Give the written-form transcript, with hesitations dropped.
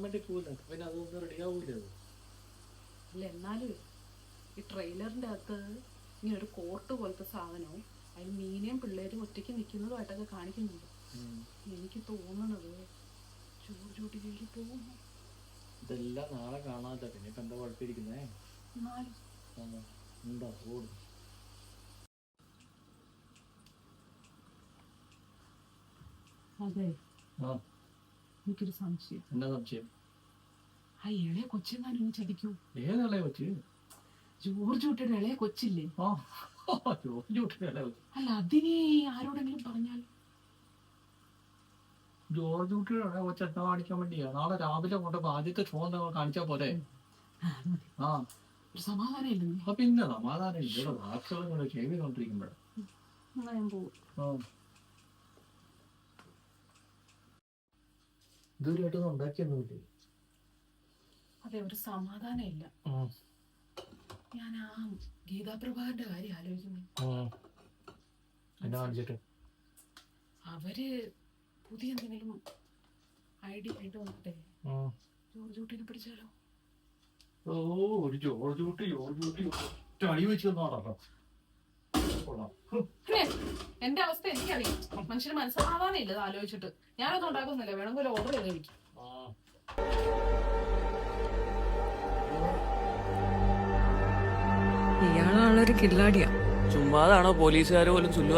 വേണ്ടി പോവില്ല, പിന്നെ അതൊന്നും റെഡി ആവൂല. അല്ല എന്നാലും ഈ ട്രെയിലറിന്റെ അകത്ത് ഇങ്ങനെ ഒരു കോർട്ട് പോലത്തെ സാധനവും അതിൽ മീനയും പിള്ളേരും ഒറ്റയ്ക്ക് നിൽക്കുന്നതുമായിട്ടൊക്കെ കാണിക്കുന്നുണ്ട്. എനിക്ക് തോന്നണത് ജോർജ് കുട്ടി ജയിലിൽ പോകുന്നു. ഇതെല്ലാം നാളെ കാണാതെ പിന്നെ ഇപ്പൊ എന്താ കുഴപ്പമിരിക്കുന്നേ? എന്താ ഓടും. അതെ, എനിക്കൊരു സംശയം. എന്നാ സംശയം? ആ ഇളയ കൊച്ചെങ്ങാനും ചതിക്കൂ? ഏതളയ കൊച്ച്? ജോർജ് കുട്ടിയുടെ ഇളയ കൊച്ചില്ലേ? ജോർജ് കുട്ടിയുടെ ഇളയ കൊച്ച്. അല്ല അതിനെ ആരോടെങ്കിലും പറഞ്ഞാൽ? ജോർജ് കുട്ടിയുടെ ഇളയ കൊച്ച് എന്താ കാണിക്കാൻ വേണ്ടിയാ? നാളെ രാവിലെ കൊണ്ട് ആദ്യത്തെ ഷോ എന്താ കാണിച്ചാ പോരെ? ആ ഒരു സമാധാനം ഇല്ലേ? അപ്പൊ പിന്നെ സമാധാനം ഇവിടെ വാക്കുകളും കൂടെ ചെയ്തുകൊണ്ടിരിക്കുമ്പോഴേ ഇതുവരെയായിട്ടൊന്നും ഉണ്ടാക്കിയൊന്നുമില്ലേ? അതെ, ഒരു സമാധാനം ഇല്ല. ഞാൻ ആ ഗീതാപ്രഭാകരന്റെ കാര്യം ആലോചിക്കുന്നു. എന്നാ കാണിച്ചിട്ട്? അവര് പുതിയ എന്തെങ്കിലും ഐഡിയ ആയിട്ട് വന്നിട്ടേ ജോർജ് കുട്ടീനെ പിടിച്ചാലോ? ഓ, ഒരു ജോർജ് കുട്ടി അടി വെച്ച് തന്നോടാ. എന്റെ അവസ്ഥ എനിക്കറിയാം. മനുഷ്യന് മനസ്സമാധാനം ഇല്ല ആലോചിച്ചിട്ട്. ഞാനൊന്നും ഉണ്ടാക്കുന്നില്ല, വേണമെങ്കിൽ ഓർഡർ ചെയ്ത് എനിക്ക്. ഇയാളാണൊരു കില്ലാടിയാ. ചുമ്മാതാണോ പോലീസുകാർ പോലും ചൊല്ലു